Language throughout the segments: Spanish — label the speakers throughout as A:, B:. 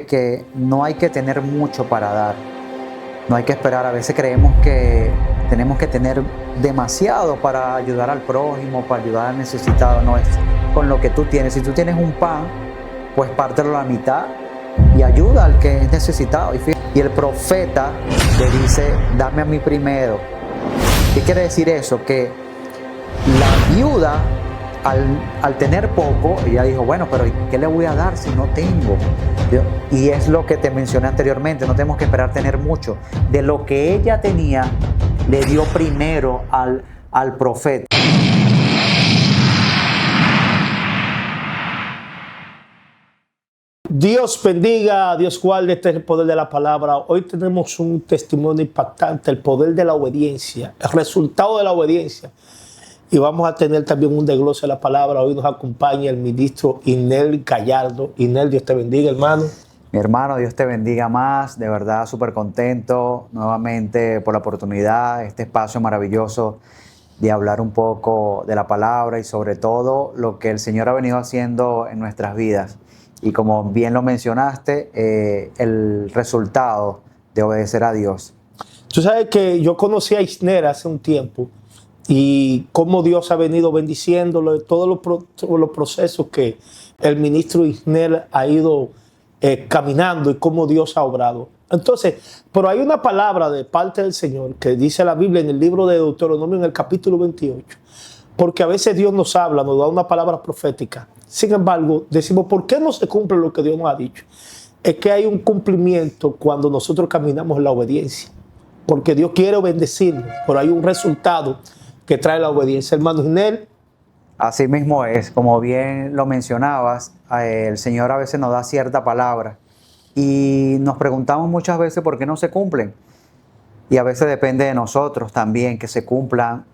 A: que no hay que tener mucho para dar. No hay que esperar. A veces creemos que tenemos que tener demasiado para ayudar al prójimo, para ayudar al necesitado. No, es con lo que tú tienes. Si tú tienes un pan, pues pártelo a la mitad y ayuda al que es necesitado. Y el profeta le dice, dame a mí primero. ¿Qué quiere decir eso? Que la viuda, al tener poco, ella dijo, bueno, pero ¿qué le voy a dar si no tengo? Y es lo que te mencioné anteriormente, no tenemos que esperar tener mucho. De lo que ella tenía, le dio primero al profeta.
B: Dios bendiga, Dios guarde, este es el poder de la palabra. Hoy tenemos un testimonio impactante, el poder de la obediencia, el resultado de la obediencia. Y vamos a tener también un desglose de la palabra. Hoy nos acompaña el ministro Inel Gallardo. Inel, Dios te bendiga, hermano.
A: Mi hermano, Dios te bendiga más. De verdad, súper contento nuevamente por la oportunidad, este espacio maravilloso de hablar un poco de la palabra y sobre todo lo que el Señor ha venido haciendo en nuestras vidas. Y como bien lo mencionaste, el resultado de obedecer a Dios.
B: Tú sabes que yo conocí a Isner hace un tiempo y cómo Dios ha venido bendiciéndolo, todos los procesos que el ministro Isner ha ido caminando y cómo Dios ha obrado. Entonces, pero hay una palabra de parte del Señor que dice la Biblia en el libro de Deuteronomio en el capítulo 28. Porque a veces Dios nos habla, nos da una palabra profética. Sin embargo, decimos, ¿por qué no se cumple lo que Dios nos ha dicho? Es que hay un cumplimiento cuando nosotros caminamos en la obediencia. Porque Dios quiere bendecirnos, pero hay un resultado que trae la obediencia. Hermano Inel.
A: Así mismo es, como bien lo mencionabas, el Señor a veces nos da cierta palabra y nos preguntamos muchas veces por qué no se cumplen. Y a veces depende de nosotros también que se cumplan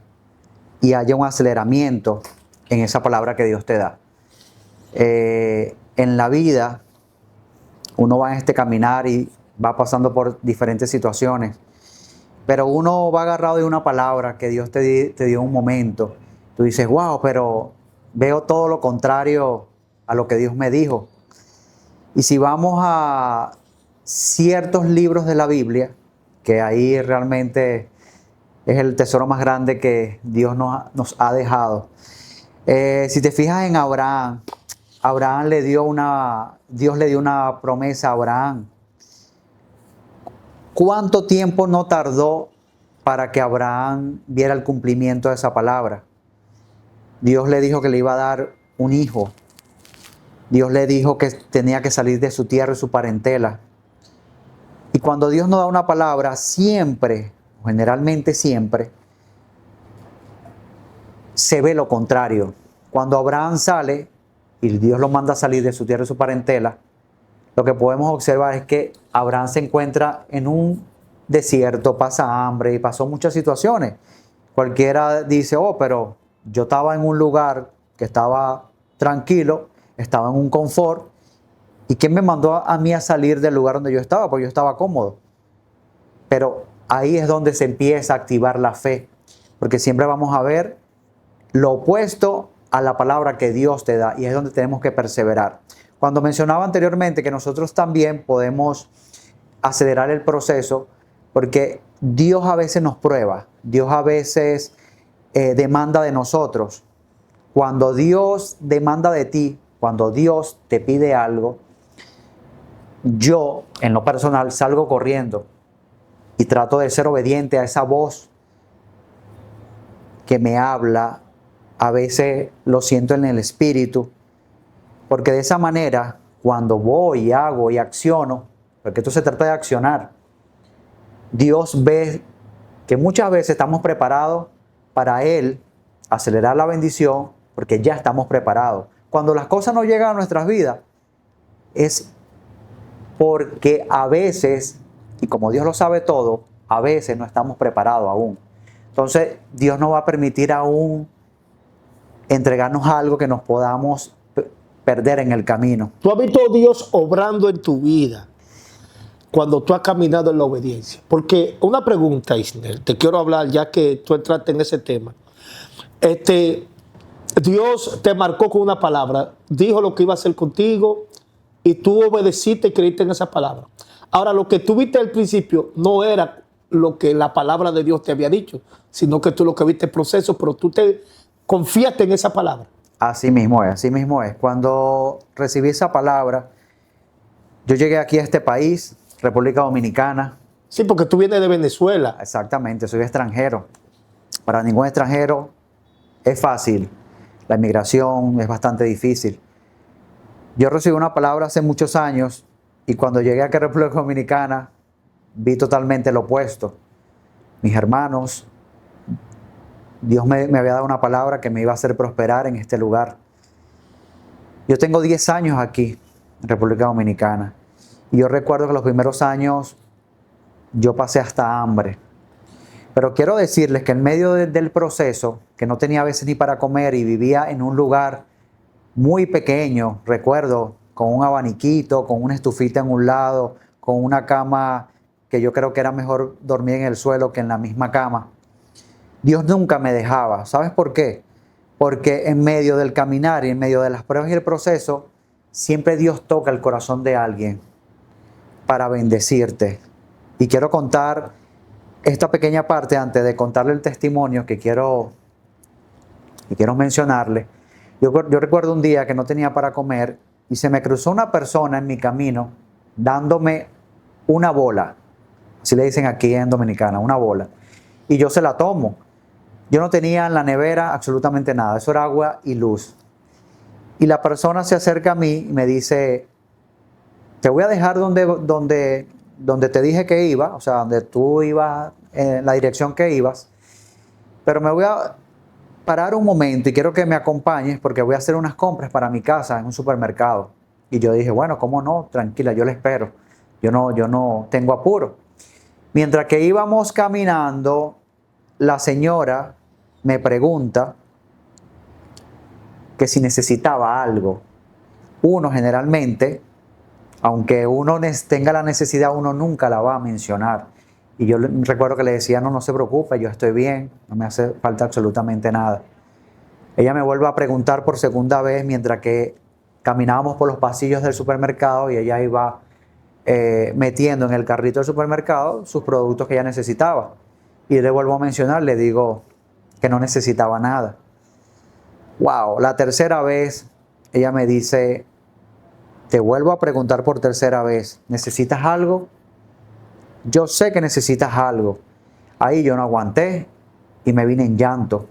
A: y haya un aceleramiento en esa palabra que Dios te da. En la vida, uno va en este caminar y va pasando por diferentes situaciones, pero uno va agarrado de una palabra que Dios te dio en un momento. Tú dices, wow, pero veo todo lo contrario a lo que Dios me dijo. Y si vamos a ciertos libros de la Biblia, que ahí realmente es el tesoro más grande que Dios nos ha dejado. Si te fijas en Abraham, Dios le dio una promesa a Abraham. ¿Cuánto tiempo no tardó para que Abraham viera el cumplimiento de esa palabra? Dios le dijo que le iba a dar un hijo. Dios le dijo que tenía que salir de su tierra y su parentela. Y cuando Dios nos da una palabra, siempre, generalmente siempre, se ve lo contrario. Cuando Abraham sale y Dios lo manda a salir de su tierra y su parentela, lo que podemos observar es que Abraham se encuentra en un desierto, pasa hambre y pasó muchas situaciones. Cualquiera dice, oh, pero yo estaba en un lugar que estaba tranquilo, estaba en un confort, ¿y quién me mandó a mí a salir del lugar donde yo estaba? Porque yo estaba cómodo. Pero ahí es donde se empieza a activar la fe, porque siempre vamos a ver lo opuesto a la palabra que Dios te da, y es donde tenemos que perseverar. Cuando mencionaba anteriormente que nosotros también podemos acelerar el proceso, porque Dios a veces nos prueba, Dios a veces demanda de nosotros. Cuando Dios demanda de ti, cuando Dios te pide algo, yo en lo personal salgo corriendo y trato de ser obediente a esa voz que me habla. A veces lo siento en el espíritu, porque de esa manera, cuando voy y hago y acciono, porque esto se trata de accionar, Dios ve que muchas veces estamos preparados para Él acelerar la bendición, porque ya estamos preparados. Cuando las cosas no llegan a nuestras vidas, es porque a veces, y como Dios lo sabe todo, a veces no estamos preparados aún. Entonces, Dios no va a permitir aún entregarnos algo que nos podamos perder en el camino.
B: Tú has visto a Dios obrando en tu vida cuando tú has caminado en la obediencia. Porque una pregunta, Isner, te quiero hablar ya que tú entraste en ese tema. Dios te marcó con una palabra, dijo lo que iba a hacer contigo, y tú obedeciste y creíste en esa palabra. Ahora, lo que tú viste al principio no era lo que la palabra de Dios te había dicho, sino que tú lo que viste el proceso, pero tú te confiaste en esa palabra.
A: Así mismo es, así mismo es. Cuando recibí esa palabra, yo llegué aquí a este país, República Dominicana.
B: Sí, porque tú vienes de Venezuela.
A: Exactamente, soy extranjero. Para ningún extranjero es fácil. La inmigración es bastante difícil. Yo recibí una palabra hace muchos años y cuando llegué aquí a República Dominicana vi totalmente lo opuesto. Mis hermanos, Dios me había dado una palabra que me iba a hacer prosperar en este lugar. Yo tengo 10 años aquí en República Dominicana y yo recuerdo que los primeros años yo pasé hasta hambre. Pero quiero decirles que en medio del proceso, que no tenía a veces ni para comer y vivía en un lugar muy pequeño, recuerdo, con un abaniquito, con una estufita en un lado, con una cama que yo creo que era mejor dormir en el suelo que en la misma cama. Dios nunca me dejaba. ¿Sabes por qué? Porque en medio del caminar y en medio de las pruebas y el proceso, siempre Dios toca el corazón de alguien para bendecirte. Y quiero contar esta pequeña parte antes de contarle el testimonio que quiero mencionarle. Yo recuerdo un día que no tenía para comer y se me cruzó una persona en mi camino dándome una bola. Así le dicen aquí en Dominicana, una bola. Y yo se la tomo. Yo no tenía en la nevera absolutamente nada. Eso era agua y luz. Y la persona se acerca a mí y me dice, te voy a dejar donde te dije que iba, o sea, donde tú ibas, en la dirección que ibas, pero me voy a parar un momento y quiero que me acompañes porque voy a hacer unas compras para mi casa en un supermercado. Y yo dije, bueno, ¿cómo no? Tranquila, yo le espero. Yo no tengo apuro. Mientras que íbamos caminando, la señora me pregunta que si necesitaba algo. Uno generalmente, aunque uno tenga la necesidad, uno nunca la va a mencionar. Y yo recuerdo que le decía, no se preocupe, yo estoy bien, no me hace falta absolutamente nada. Ella me vuelve a preguntar por segunda vez mientras que caminábamos por los pasillos del supermercado y ella iba metiendo en el carrito del supermercado sus productos que ella necesitaba. Y le vuelvo a mencionar, le digo que no necesitaba nada. Wow, la tercera vez ella me dice, te vuelvo a preguntar por tercera vez, ¿necesitas algo? Yo sé que necesitas algo. Ahí yo no aguanté y me vine en llanto,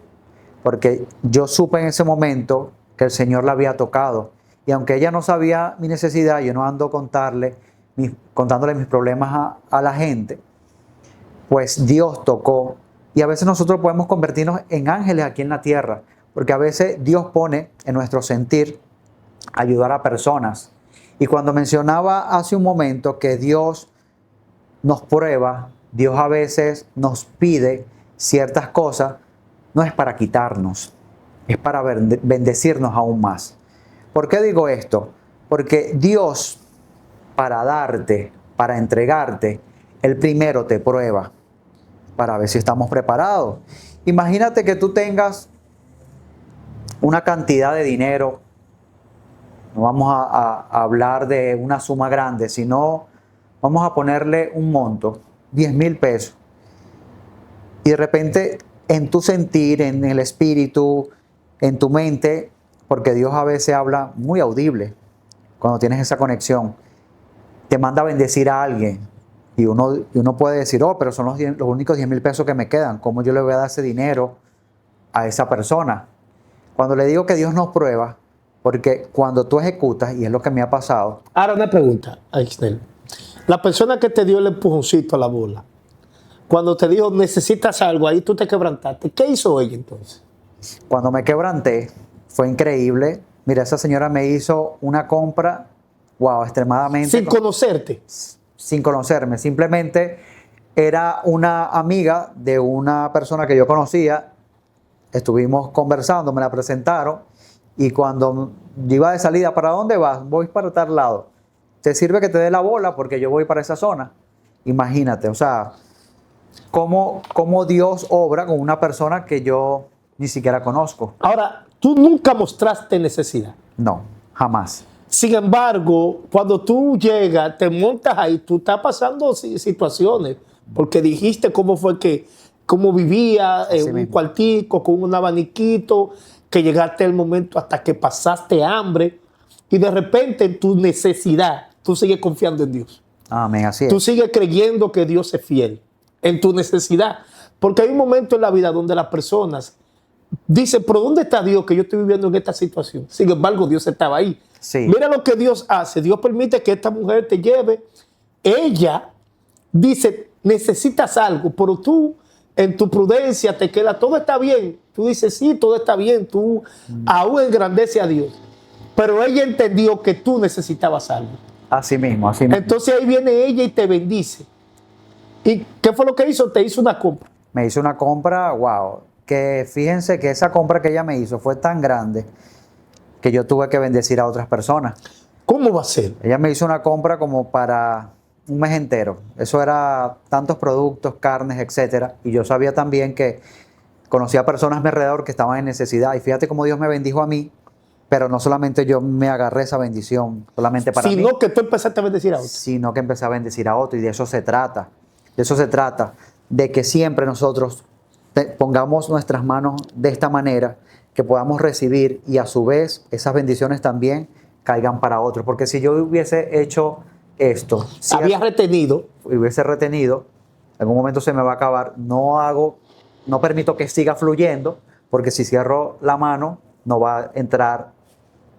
A: porque yo supe en ese momento que el Señor la había tocado. Y aunque ella no sabía mi necesidad, yo no ando contándole mis problemas a la gente, pues Dios tocó. Y a veces nosotros podemos convertirnos en ángeles aquí en la tierra, porque a veces Dios pone en nuestro sentir ayudar a personas. Y cuando mencionaba hace un momento que Dios nos prueba, Dios a veces nos pide ciertas cosas, no es para quitarnos, es para bendecirnos aún más. ¿Por qué digo esto? Porque Dios, para darte, para entregarte, Él primero te prueba para ver si estamos preparados. Imagínate que tú tengas una cantidad de dinero, no vamos a hablar de una suma grande, sino vamos a ponerle un monto, 10,000 pesos. Y de repente en tu sentir, en el espíritu, en tu mente, porque Dios a veces habla muy audible cuando tienes esa conexión, te manda a bendecir a alguien. Y uno puede decir, oh, pero son los únicos 10,000 pesos que me quedan. ¿Cómo yo le voy a dar ese dinero a esa persona? Cuando le digo que Dios nos prueba, porque cuando tú ejecutas, y es lo que me ha pasado.
B: Ahora una pregunta, Aixnel. La persona que te dio el empujoncito a la bola, cuando te dijo necesitas algo, ahí tú te quebrantaste. ¿Qué hizo ella entonces?
A: Cuando me quebranté, fue increíble. Mira, esa señora me hizo una compra, wow, extremadamente.
B: Sin conocerte.
A: Sin conocerme. Simplemente era una amiga de una persona que yo conocía. Estuvimos conversando, me la presentaron. Y cuando yo iba de salida, ¿para dónde vas? Voy para tal lado. ¿Te sirve que te dé la bola? Porque yo voy para esa zona. Imagínate, o sea, cómo Dios obra con una persona que yo ni siquiera conozco.
B: Ahora, tú nunca mostraste necesidad.
A: No, jamás.
B: Sin embargo, cuando tú llegas, te montas ahí, tú estás pasando situaciones, porque dijiste cómo fue cómo vivía en
A: Así
B: un
A: mismo.
B: cuartico, con un abaniquito, que llegaste el momento hasta que pasaste hambre, y de repente en tu necesidad, tú sigues confiando en Dios.
A: Amén, así
B: Tú
A: es.
B: sigues creyendo que Dios es fiel en tu necesidad. Porque hay un momento en la vida donde las personas dicen, pero ¿dónde está Dios que yo estoy viviendo en esta situación? Sin embargo, Dios estaba ahí.
A: Sí,
B: Mira lo que Dios hace. Dios permite que esta mujer te lleve. Ella dice, necesitas algo, pero tú en tu prudencia te queda, todo está bien. Tú dices, sí, todo está bien. Tú aún engrandece a Dios. Pero ella entendió que tú necesitabas algo.
A: así mismo, así mismo.
B: Entonces ahí viene ella y te bendice. ¿Y qué fue lo que hizo? Te hizo una compra.
A: Me hizo una compra, wow, que fíjense que esa compra que ella me hizo fue tan grande que yo tuve que bendecir a otras personas.
B: ¿Cómo va a ser?
A: Ella me hizo una compra como para un mes entero. Eso era tantos productos, carnes, etcétera. Y yo sabía también que conocía personas a mi alrededor que estaban en necesidad. Y fíjate cómo Dios me bendijo a mí, pero no solamente yo me agarré esa bendición solamente para mí,
B: Sino que tú empezaste a bendecir a otros.
A: sino que empecé a bendecir a otro. Y de eso se trata. De eso se trata. De que siempre nosotros pongamos nuestras manos de esta manera, que podamos recibir y a su vez esas bendiciones también caigan para otros. Porque si yo hubiese hecho esto, si
B: Había retenido.
A: hubiese retenido, en algún momento se me va a acabar, no permito que siga fluyendo, porque si cierro la mano no va a entrar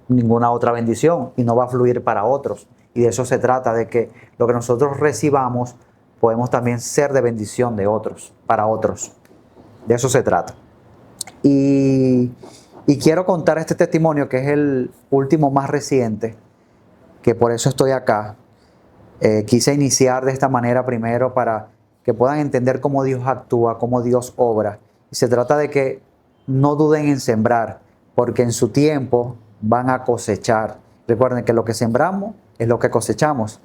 A: ninguna otra bendición y no va a fluir para otros. Y de eso se trata, de que lo que nosotros recibamos podemos también ser de bendición de otros, para otros. De eso se trata. Y quiero contar este testimonio, que es el último más reciente, que por eso estoy acá. Quise iniciar de esta manera primero para que puedan entender cómo Dios actúa, cómo Dios obra. Y se trata de que no duden en sembrar, porque en su tiempo van a cosechar. Recuerden que lo que sembramos es lo que cosechamos.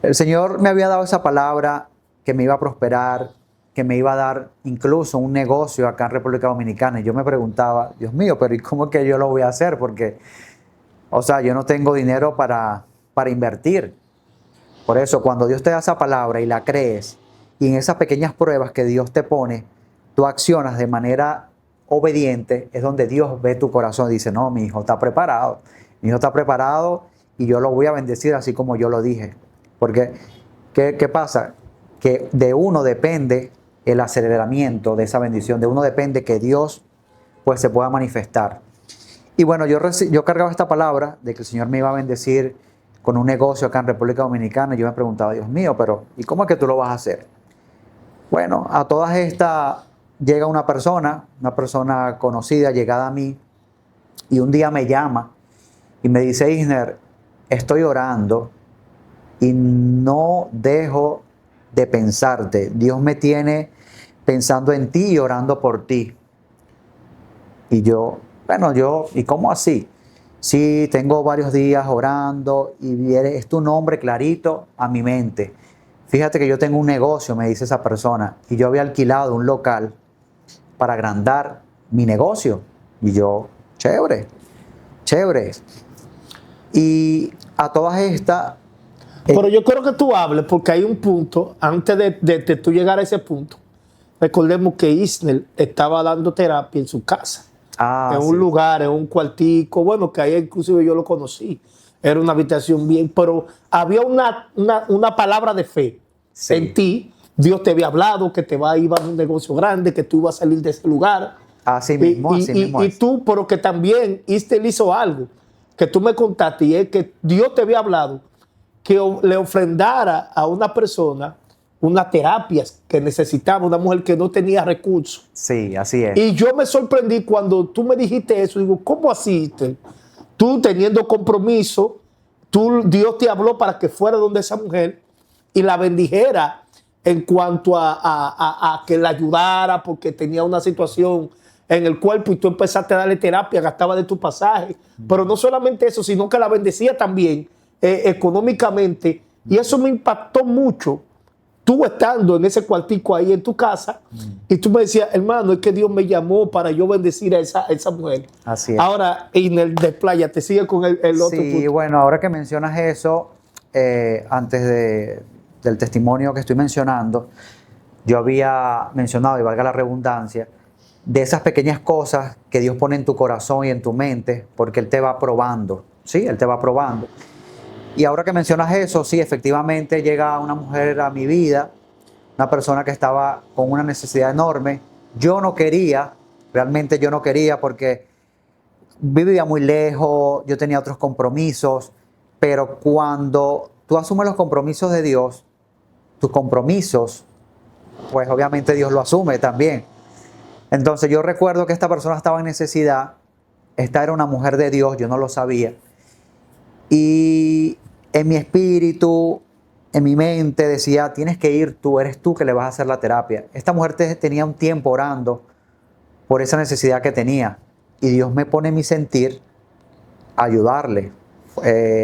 A: El Señor me había dado esa palabra que me iba a prosperar, que me iba a dar incluso un negocio acá en República Dominicana. Y yo me preguntaba, Dios mío, pero ¿y cómo es que yo lo voy a hacer? Porque, o sea, yo no tengo dinero para invertir. Por eso, cuando Dios te da esa palabra y la crees, y en esas pequeñas pruebas que Dios te pone, tú accionas de manera obediente, es donde Dios ve tu corazón y dice, no, mi hijo está preparado. Mi hijo está preparado y yo lo voy a bendecir así como yo lo dije. Porque, ¿qué pasa? Que de uno depende el aceleramiento de esa bendición, de uno depende que Dios pues se pueda manifestar. Y bueno, yo cargaba esta palabra de que el Señor me iba a bendecir con un negocio acá en República Dominicana, y yo me preguntaba, Dios mío, pero ¿y cómo es que tú lo vas a hacer? Bueno, a todas estas llega una persona conocida, llegada a mí, y un día me llama y me dice, Isner, estoy orando y no dejo de pensarte. Dios me tiene pensando en ti y orando por ti. Y yo, ¿y cómo así? Sí, tengo varios días orando y viene, es tu nombre clarito a mi mente. Fíjate que yo tengo un negocio, me dice esa persona, y yo había alquilado un local para agrandar mi negocio. Y yo, chévere, chévere. Y a todas estas...
B: Pero yo quiero que tú hables porque hay un punto, antes de tú llegar a ese punto, recordemos que Isner estaba dando terapia en su casa. En un lugar, en un cuartico, bueno, que ahí inclusive yo lo conocí. Era una habitación bien, pero había una palabra de fe en ti. Dios te había hablado que iba a un negocio grande, que tú ibas a salir de ese lugar.
A: Así mismo, así mismo.
B: Y tú, pero que también Isner hizo algo, que tú me contaste, y es que Dios te había hablado que le ofrendara a una persona unas terapias que necesitaba, una mujer que no tenía recursos.
A: Sí, así es.
B: Y yo me sorprendí cuando tú me dijiste eso. Digo, ¿cómo así? Tú teniendo compromiso, Dios te habló para que fuera donde esa mujer y la bendijera en cuanto a que la ayudara porque tenía una situación en el cuerpo y tú empezaste a darle terapia, gastaba de tu pasaje. Pero no solamente eso, sino que la bendecía también económicamente. Y eso me impactó mucho. tú estando en ese cuartico ahí en tu casa, y tú me decías, hermano, es que Dios me llamó para yo bendecir a esa mujer.
A: Así es.
B: Ahora, en el desplaya, te sigue con el otro
A: Sí,
B: punto.
A: bueno, ahora que mencionas eso, antes del testimonio que estoy mencionando, yo había mencionado, y valga la redundancia, de esas pequeñas cosas que Dios pone en tu corazón y en tu mente, porque Él te va probando, ¿sí? Él te va probando. Y ahora que mencionas eso, sí, efectivamente llega una mujer a mi vida, una persona que estaba con una necesidad enorme. Yo no quería, realmente yo no quería porque vivía muy lejos, yo tenía otros compromisos, pero cuando tú asumes los compromisos de Dios, tus compromisos, pues obviamente Dios lo asume también. Entonces yo recuerdo que esta persona estaba en necesidad, esta era una mujer de Dios, yo no lo sabía. Y en mi espíritu, en mi mente decía, tienes que ir tú, eres tú que le vas a hacer la terapia. Esta mujer tenía un tiempo orando por esa necesidad que tenía. Y Dios me pone en mi sentir ayudarle.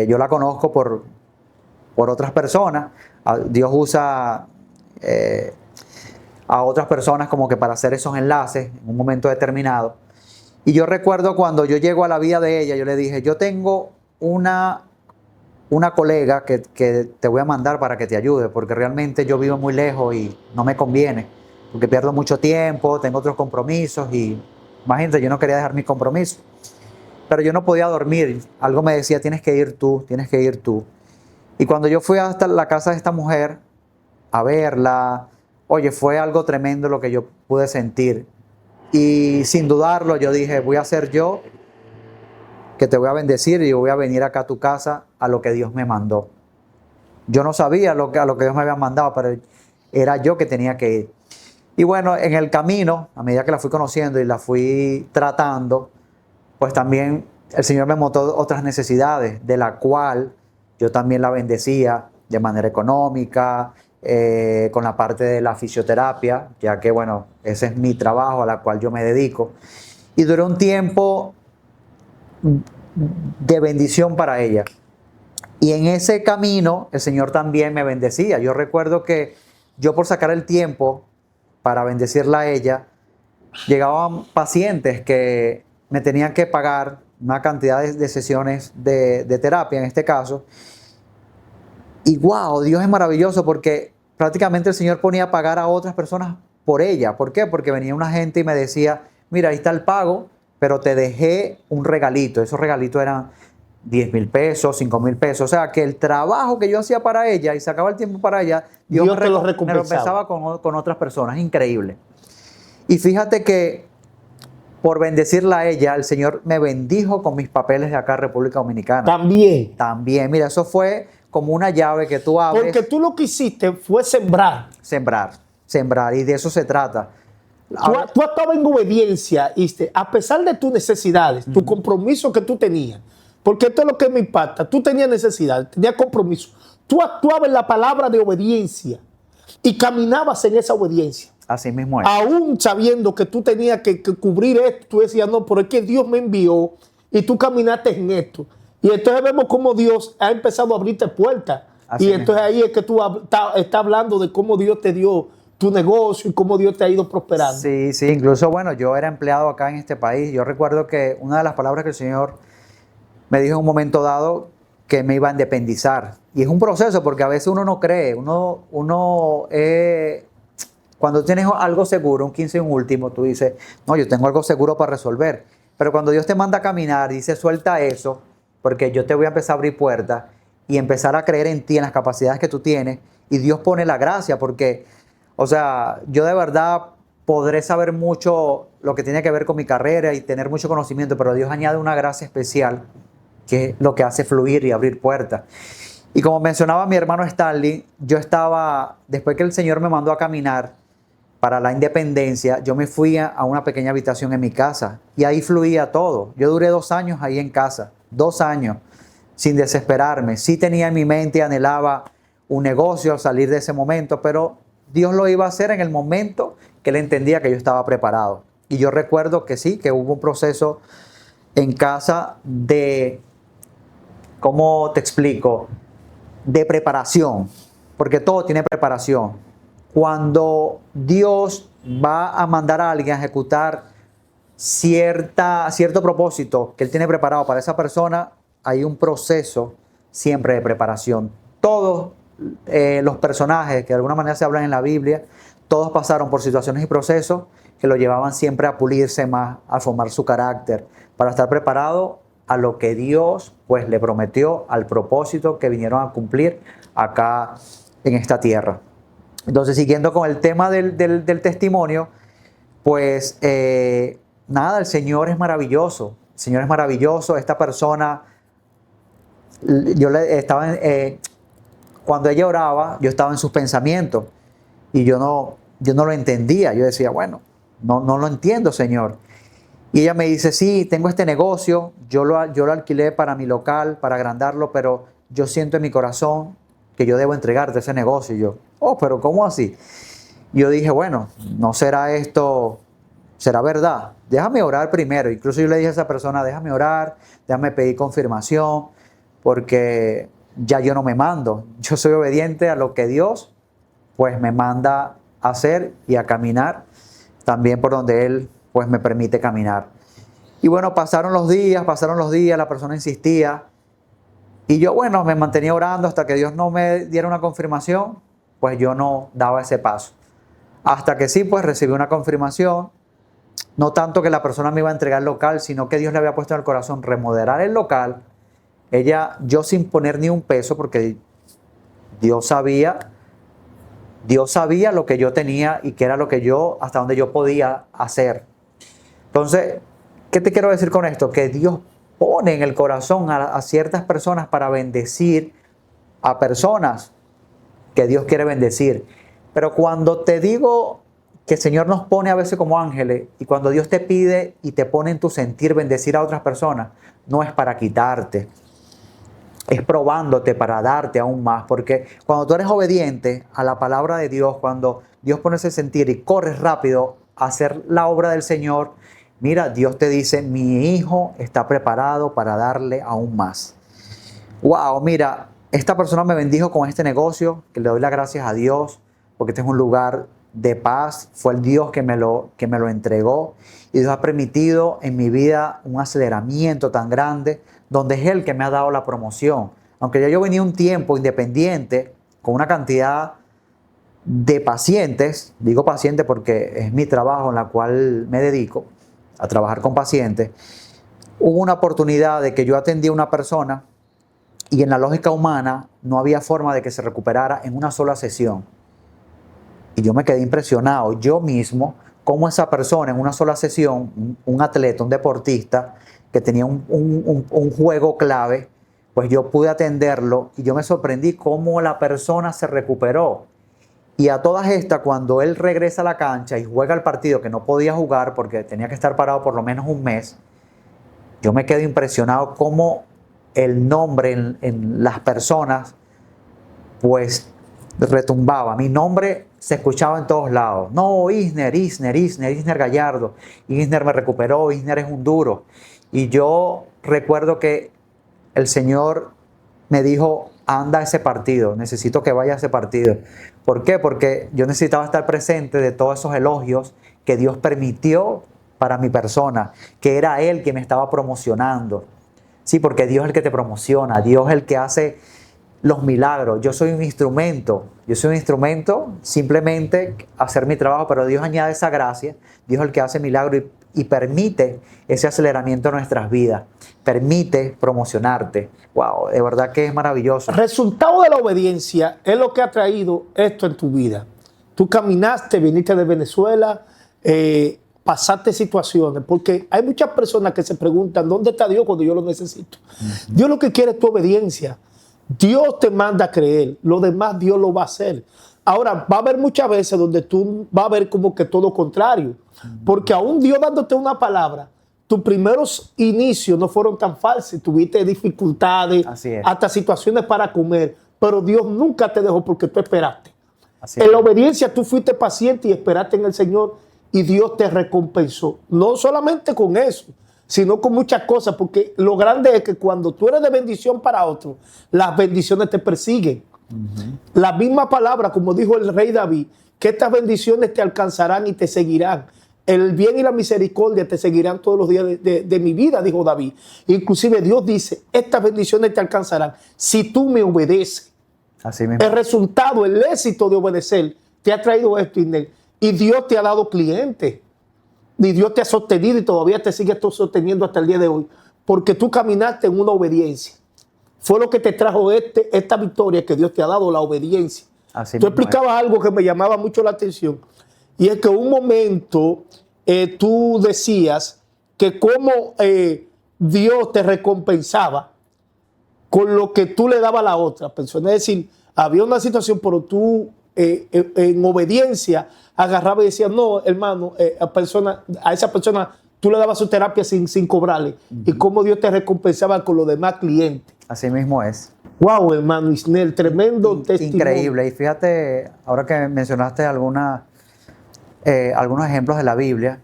A: Yo la conozco por otras personas. Dios usa a otras personas como que para hacer esos enlaces en un momento determinado. Y yo recuerdo cuando yo llego a la vida de ella, yo le dije, yo tengo una colega que te voy a mandar para que te ayude, porque realmente yo vivo muy lejos y no me conviene, porque pierdo mucho tiempo, tengo otros compromisos y imagínate, yo no quería dejar mis compromisos, pero yo no podía dormir. Algo me decía, tienes que ir tú, tienes que ir tú. Y cuando yo fui hasta la casa de esta mujer a verla, oye, fue algo tremendo lo que yo pude sentir. Y sin dudarlo, yo dije, voy a ser yo que te voy a bendecir y yo voy a venir acá a tu casa a lo que Dios me mandó. Yo no sabía a lo que Dios me había mandado, pero era yo que tenía que ir. Y bueno, en el camino, a medida que la fui conociendo y la fui tratando, pues también el Señor me mostró otras necesidades, de la cual yo también la bendecía de manera económica, con la parte de la fisioterapia, ya que bueno, ese es mi trabajo a la cual yo me dedico. Y duré un tiempo de bendición para ella. Y en ese camino el Señor también me bendecía. Yo recuerdo que yo, por sacar el tiempo para bendecirla a ella, llegaban pacientes que me tenían que pagar una cantidad de sesiones de terapia en este caso. Y wow, Dios es maravilloso porque prácticamente el Señor ponía a pagar a otras personas por ella. ¿Por qué? Porque venía una gente y me decía, mira, ahí está el pago, pero te dejé un regalito. Esos regalitos eran 10,000 pesos, 5,000 pesos. O sea, que el trabajo que yo hacía para ella y sacaba el tiempo para ella, Dios
B: te lo
A: me
B: recompensaba.
A: recompensaba con otras personas. Increíble. Y fíjate que por bendecirla a ella, el Señor me bendijo con mis papeles de acá, República Dominicana.
B: También.
A: También, mira, eso fue como una llave que tú abres.
B: Porque tú lo que hiciste fue sembrar.
A: Sembrar, y de eso se trata.
B: Tú estabas en obediencia, ¿viste? A pesar de tus necesidades, tu compromiso que tú tenías. Porque esto es lo que me impacta. Tú tenías necesidades, tenías compromiso. Tú actuabas en la palabra de obediencia y caminabas en esa obediencia.
A: Así mismo es.
B: Aún sabiendo que tú tenías que cubrir esto, tú decías, no, pero es que Dios me envió y tú caminaste en esto. Y entonces vemos cómo Dios ha empezado a abrirte puertas.
A: Así
B: y
A: mismo.
B: entonces ahí es que tú estás hablando de cómo Dios te dio tu negocio y cómo Dios te ha ido prosperando.
A: Sí, sí, incluso bueno, yo era empleado acá en este país. Yo recuerdo que una de las palabras que el Señor me dijo en un momento dado que me iba a independizar. Y es un proceso porque a veces uno no cree, cuando tienes algo seguro, un 15 y un último, tú dices, no, yo tengo algo seguro para resolver. Pero cuando Dios te manda a caminar, dice, suelta eso, porque yo te voy a empezar a abrir puertas y empezar a creer en ti, en las capacidades que tú tienes. Y Dios pone la gracia, porque, o sea, yo de verdad podré saber mucho lo que tiene que ver con mi carrera y tener mucho conocimiento, pero Dios añade una gracia especial, que es lo que hace fluir y abrir puertas. Y como mencionaba mi hermano Stanley, yo estaba, después que el Señor me mandó a caminar para la independencia, yo me fui a una pequeña habitación en mi casa y ahí fluía todo. Yo duré 2 años ahí en casa, 2 años, sin desesperarme. Sí tenía en mi mente, anhelaba un negocio, salir de ese momento, pero Dios lo iba a hacer en el momento que Él entendía que yo estaba preparado. Y yo recuerdo que sí, que hubo un proceso en casa de, ¿cómo te explico? De preparación, porque todo tiene preparación. cuando Dios va a mandar a alguien a ejecutar cierto propósito que Él tiene preparado para esa persona, hay un proceso siempre de preparación. Todos los personajes que de alguna manera se hablan en la Biblia, todos pasaron por situaciones y procesos que lo llevaban siempre a pulirse más, a formar su carácter, para estar preparado a lo que Dios pues le prometió, al propósito que vinieron a cumplir acá en esta tierra. Entonces, siguiendo con el tema del testimonio, pues nada, el Señor es maravilloso. El Señor es maravilloso. Esta persona, yo le estaba cuando ella oraba, yo estaba en sus pensamientos y yo no lo entendía. Yo decía, bueno, no lo entiendo, Señor. Y ella me dice, sí, tengo este negocio, yo lo alquilé para mi local, para agrandarlo, pero yo siento en mi corazón que yo debo entregarte ese negocio. Y yo, oh, pero ¿cómo así? Yo dije, bueno, ¿no será esto, será verdad? Déjame orar primero. Incluso yo le dije a esa persona, déjame orar, déjame pedir confirmación, porque ya yo no me mando. Yo soy obediente a lo que Dios pues me manda a hacer y a caminar también por donde Él pues me permite caminar. Y bueno, pasaron los días, la persona insistía y yo, bueno, me mantenía orando hasta que Dios no me diera una confirmación, pues yo no daba ese paso. Hasta que sí, pues recibí una confirmación, no tanto que la persona me iba a entregar el local, sino que Dios le había puesto en el corazón remodelar el local. Yo sin poner ni un peso, porque Dios sabía lo que yo tenía y qué era lo que hasta donde yo podía hacer. Entonces, ¿qué te quiero decir con esto? Que Dios pone en el corazón a ciertas personas para bendecir a personas que Dios quiere bendecir. Pero cuando te digo que el Señor nos pone a veces como ángeles y cuando Dios te pide y te pone en tu sentir bendecir a otras personas, no es para quitarte, es probándote para darte aún más. Porque cuando tú eres obediente a la palabra de Dios, cuando Dios pone ese sentir y corres rápido a hacer la obra del Señor, mira, Dios te dice, mi hijo está preparado para darle aún más. Wow, mira, esta persona me bendijo con este negocio, que le doy las gracias a Dios, porque este es un lugar de paz. Fue el Dios que me lo entregó. Y Dios ha permitido en mi vida un aceleramiento tan grande, donde es Él que me ha dado la promoción. Aunque ya yo venía un tiempo independiente, con una cantidad de pacientes, digo pacientes porque es mi trabajo en la cual me dedico, a trabajar con pacientes. Hubo una oportunidad de que yo atendí a una persona y en la lógica humana no había forma de que se recuperara en una sola sesión. Y yo me quedé impresionado yo mismo cómo esa persona en una sola sesión, un atleta, un deportista que tenía un juego clave, pues yo pude atenderlo y yo me sorprendí cómo la persona se recuperó. Y a todas estas, cuando él regresa a la cancha y juega el partido que no podía jugar porque tenía que estar parado por lo menos un mes, yo me quedo impresionado cómo el nombre en las personas pues retumbaba. Mi nombre se escuchaba en todos lados. No, Isner Gallardo. Isner me recuperó, Isner es un duro. Y yo recuerdo que el Señor me dijo, anda a ese partido, necesito que vaya a ese partido. ¿Por qué? Porque yo necesitaba estar presente de todos esos elogios que Dios permitió para mi persona, que era Él quien me estaba promocionando. Sí, porque Dios es el que te promociona, Dios es el que hace los milagros. Yo soy un instrumento, simplemente hacer mi trabajo, pero Dios añade esa gracia, Dios es el que hace milagros y permite ese aceleramiento en nuestras vidas, permite promocionarte. Wow, de verdad que es maravilloso.
B: El resultado de la obediencia es lo que ha traído esto en tu vida. Tú caminaste, viniste de Venezuela, pasaste situaciones, porque hay muchas personas que se preguntan, ¿dónde está Dios cuando yo lo necesito? Dios lo que quiere es tu obediencia. Dios te manda a creer, lo demás Dios lo va a hacer. Ahora, va a haber muchas veces donde tú vas a ver como que todo contrario, porque aún Dios dándote una palabra, tus primeros inicios no fueron tan fáciles, tuviste dificultades, hasta situaciones para comer, pero Dios nunca te dejó porque tú esperaste. En la obediencia tú fuiste paciente y esperaste en el Señor y Dios te recompensó. No solamente con eso, sino con muchas cosas, porque lo grande es que cuando tú eres de bendición para otros, las bendiciones te persiguen. La misma palabra, como dijo el rey David, que estas bendiciones te alcanzarán y te seguirán. El bien y la misericordia te seguirán todos los días de mi vida, dijo David. Inclusive Dios dice, estas bendiciones te alcanzarán si tú me obedeces.
A: Así mismo.
B: El resultado, el éxito de obedecer te ha traído esto, Isnel. Y Dios te ha dado clientes. Y Dios te ha sostenido y todavía te sigue sosteniendo hasta el día de hoy. Porque tú caminaste en una obediencia. Fue lo que te trajo esta victoria que Dios te ha dado, la obediencia.
A: Así
B: Tú
A: mismo
B: explicabas algo que me llamaba mucho la atención. Y es que un momento tú decías que cómo Dios te recompensaba con lo que tú le dabas a la otra persona. Es decir, había una situación, pero tú en obediencia agarraba y decías, no, hermano, a esa persona tú le dabas su terapia sin cobrarle. Y cómo Dios te recompensaba con los demás clientes.
A: Así mismo es.
B: Wow, hermano Isnel, tremendo testimonio.
A: Increíble. Y fíjate, ahora que mencionaste algunos ejemplos de la Biblia,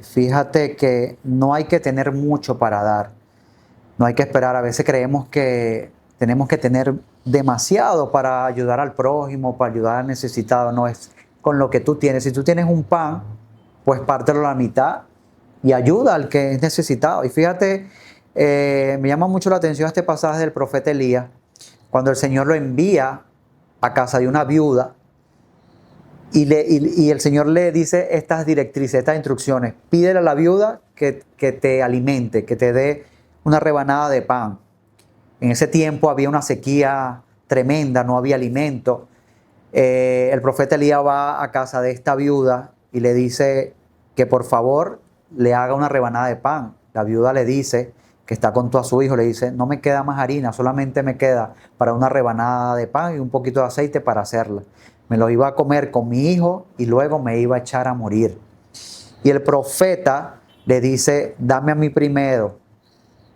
A: fíjate que no hay que tener mucho para dar. No hay que esperar. A veces creemos que tenemos que tener demasiado para ayudar al prójimo, para ayudar al necesitado. No es con lo que tú tienes. Si tú tienes un pan, pues pártelo a la mitad y ayuda al que es necesitado. Y fíjate, me llama mucho la atención este pasaje del profeta Elías, cuando el Señor lo envía a casa de una viuda y el Señor le dice estas directrices, estas instrucciones. Pídele a la viuda que te alimente, que te dé una rebanada de pan. En ese tiempo había una sequía tremenda, no había alimento. El profeta Elías va a casa de esta viuda y le dice que por favor le haga una rebanada de pan. La viuda le dice, que está con todo a su hijo, le dice, no me queda más harina, solamente me queda para una rebanada de pan y un poquito de aceite para hacerla. Me lo iba a comer con mi hijo y luego me iba a echar a morir. Y el profeta le dice, dame a mí primero.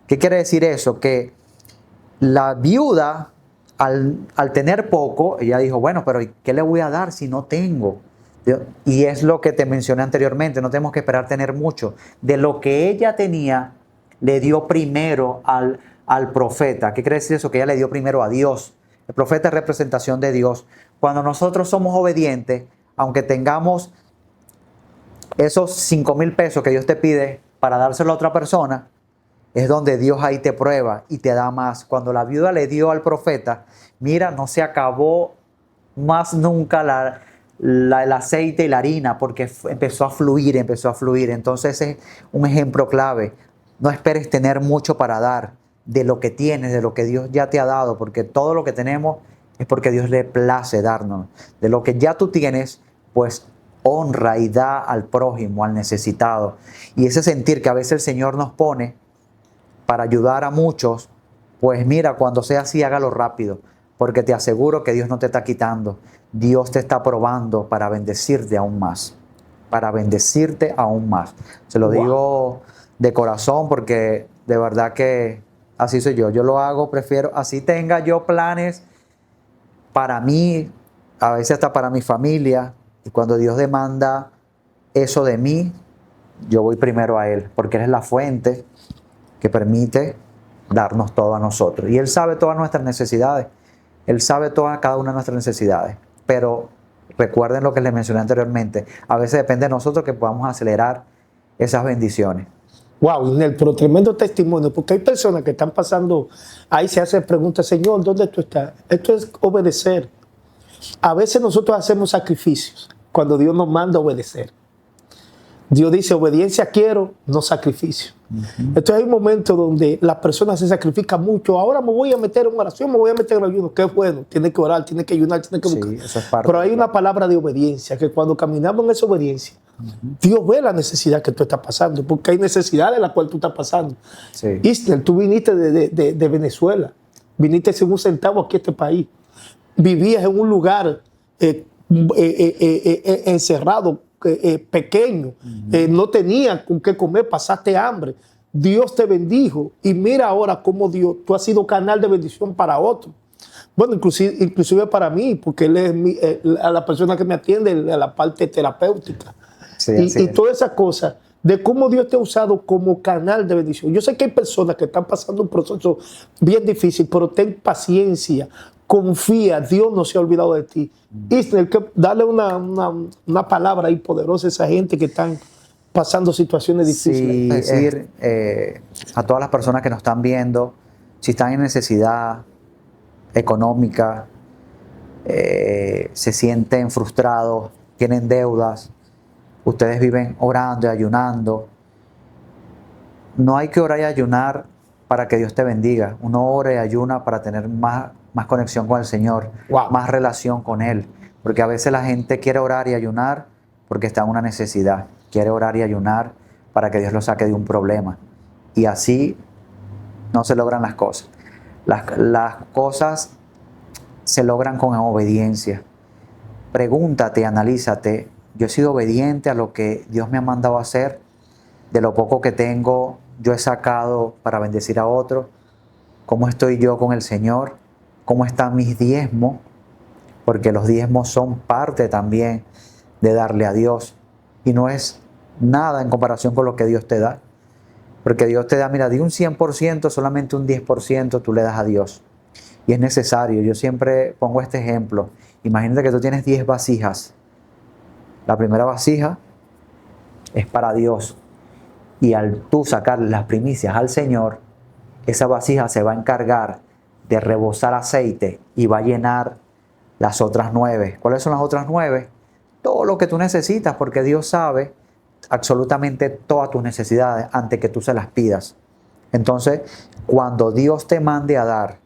A: ¿Qué quiere decir eso? Que la viuda, al tener poco, ella dijo, bueno, pero ¿qué le voy a dar si no tengo? Y es lo que te mencioné anteriormente, no tenemos que esperar tener mucho. De lo que ella tenía, le dio primero al profeta. ¿Qué quiere decir eso? Que ella le dio primero a Dios. El profeta es representación de Dios. Cuando nosotros somos obedientes, aunque tengamos esos 5,000 pesos que Dios te pide para dárselo a otra persona, es donde Dios ahí te prueba y te da más. Cuando la viuda le dio al profeta, mira, no se acabó más nunca el aceite y la harina, porque empezó a fluir. Entonces es un ejemplo clave. No esperes tener mucho para dar de lo que tienes, de lo que Dios ya te ha dado, porque todo lo que tenemos es porque Dios le place darnos. De lo que ya tú tienes, pues honra y da al prójimo, al necesitado. Y ese sentir que a veces el Señor nos pone para ayudar a muchos, pues mira, cuando sea así, hágalo rápido, porque te aseguro que Dios no te está quitando. Dios te está probando para bendecirte aún más, Se lo digo de corazón porque de verdad que así soy yo. Yo lo hago, prefiero, así tenga yo planes para mí, a veces hasta para mi familia, y cuando Dios demanda eso de mí, yo voy primero a Él, porque Él es la fuente que permite darnos todo a nosotros. Y Él sabe todas nuestras necesidades. Él sabe cada una de nuestras necesidades. Pero recuerden lo que les mencioné anteriormente. A veces depende de nosotros que podamos acelerar esas bendiciones.
B: Wow, Isnel, pero tremendo testimonio, porque hay personas que están pasando, ahí se hacen preguntas, Señor, ¿dónde tú estás? Esto es obedecer. A veces nosotros hacemos sacrificios cuando Dios nos manda a obedecer. Dios dice, obediencia quiero, no sacrificio. Entonces hay un momento donde las personas se sacrifican mucho. Ahora me voy a meter en oración, me voy a meter en ayuno. Qué bueno, tiene que orar, tiene que ayunar, tiene que buscar.
A: Sí, eso es parte.
B: Pero hay una palabra de obediencia, que cuando caminamos en esa obediencia, Dios ve la necesidad que tú estás pasando, porque hay necesidades en las cuales tú estás pasando.
A: Sí.
B: Isnel, tú viniste de Venezuela, viniste sin un centavo aquí a este país, vivías en un lugar encerrado, pequeño, no tenías con qué comer, pasaste hambre. Dios te bendijo y mira ahora cómo Dios, tú has sido canal de bendición para otros. Bueno, inclusive para mí, porque él es a la persona que me atiende a la parte terapéutica.
A: Sí,
B: y todas esas cosas, de cómo Dios te ha usado como canal de bendición. Yo sé que hay personas que están pasando un proceso bien difícil, pero ten paciencia, confía, Dios no se ha olvidado de ti. Isner, dale una palabra ahí poderosa a esa gente que están pasando situaciones difíciles.
A: Sí, decir a todas las personas que nos están viendo, si están en necesidad económica, se sienten frustrados, tienen deudas, ustedes viven orando y ayunando. No hay que orar y ayunar para que Dios te bendiga. Uno ora y ayuna para tener más conexión con el Señor,
B: Wow.
A: más relación con Él. Porque a veces la gente quiere orar y ayunar porque está en una necesidad. Quiere orar y ayunar para que Dios lo saque de un problema. Y así no se logran las cosas. Las cosas se logran con obediencia. Pregúntate, analízate. Yo he sido obediente a lo que Dios me ha mandado a hacer. De lo poco que tengo, yo he sacado para bendecir a otros. ¿Cómo estoy yo con el Señor? ¿Cómo están mis diezmos? Porque los diezmos son parte también de darle a Dios. Y no es nada en comparación con lo que Dios te da. Porque Dios te da, mira, de un 100%, solamente un 10% tú le das a Dios. Y es necesario. Yo siempre pongo este ejemplo. Imagínate que tú tienes 10 vasijas. La primera vasija es para Dios. Y al tú sacar las primicias al Señor, esa vasija se va a encargar de rebosar aceite y va a llenar las otras 9. ¿Cuáles son las otras 9? Todo lo que tú necesitas, porque Dios sabe absolutamente todas tus necesidades antes que tú se las pidas. Entonces, cuando Dios te mande a dar,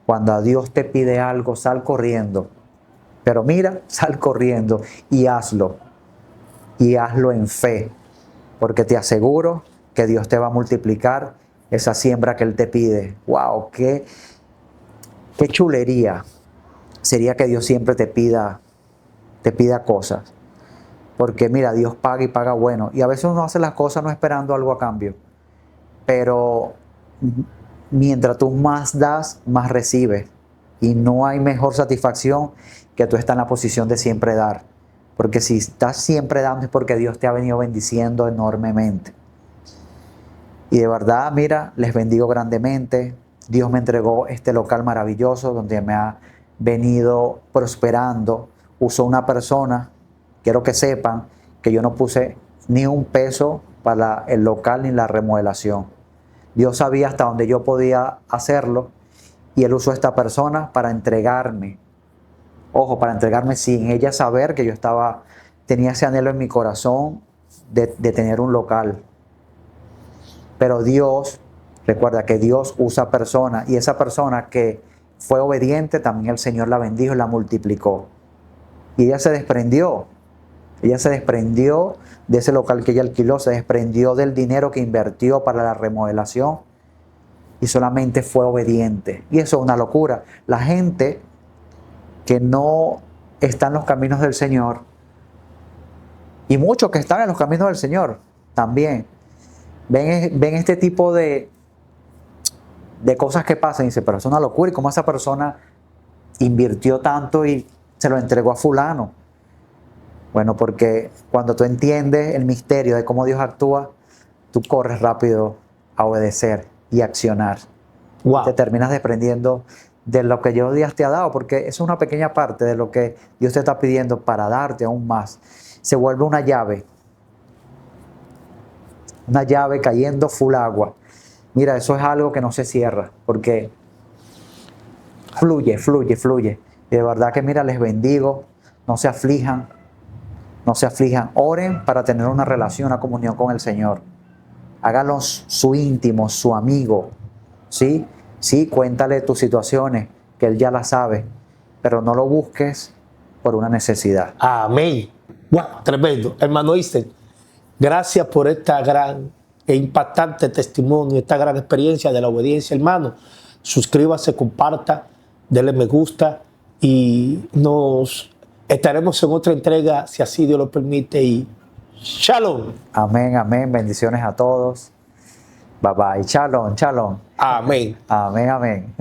A: cuando a Dios te pide algo, sal corriendo. Pero mira, sal corriendo y hazlo. Y hazlo en fe. Porque te aseguro que Dios te va a multiplicar esa siembra que Él te pide. ¡Wow! ¡Qué chulería! Sería que Dios siempre te pida cosas. Porque mira, Dios paga y paga bueno. Y a veces uno hace las cosas no esperando algo a cambio. Pero mientras tú más das, más recibes. Y no hay mejor satisfacción que tú estar en la posición de siempre dar. Porque si estás siempre dando es porque Dios te ha venido bendiciendo enormemente. Y de verdad, mira, les bendigo grandemente. Dios me entregó este local maravilloso donde me ha venido prosperando. Usó una persona, quiero que sepan que yo no puse ni un peso para el local ni la remodelación. Dios sabía hasta dónde yo podía hacerlo y Él usó a esta persona para entregarme. Ojo, para entregarme sin ella saber que yo tenía ese anhelo en mi corazón de tener un local. Pero Dios, recuerda que Dios usa personas y esa persona que fue obediente, también el Señor la bendijo y la multiplicó. Y ella se desprendió de ese local que ella alquiló, se desprendió del dinero que invirtió para la remodelación y solamente fue obediente. Y eso es una locura. La gente que no está en los caminos del Señor, y muchos que están en los caminos del Señor también, ven este tipo de cosas que pasan y dicen, pero es una locura, y cómo esa persona invirtió tanto y se lo entregó a fulano. Bueno, porque cuando tú entiendes el misterio de cómo Dios actúa, tú corres rápido a obedecer y accionar.
B: Wow.
A: Te terminas desprendiendo de lo que Dios te ha dado, porque es una pequeña parte de lo que Dios te está pidiendo para darte aún más. Se vuelve una llave cayendo full agua. Mira, eso es algo que no se cierra, porque fluye. Y de verdad que mira, les bendigo, no se aflijan, oren para tener una relación, una comunión con el Señor. Hágalos su íntimo, su amigo, ¿sí? Sí, cuéntale tus situaciones, que Él ya las sabe, pero no lo busques por una necesidad.
B: Amén. Wow, tremendo. Hermano Isner, gracias por esta gran e impactante testimonio, esta gran experiencia de la obediencia, hermano. Suscríbase, comparta, denle me gusta y nos estaremos en otra entrega, si así Dios lo permite. Y shalom.
A: Amén, amén. Bendiciones a todos. Bye bye. Shalom, shalom.
B: Amén.
A: Amén, amén.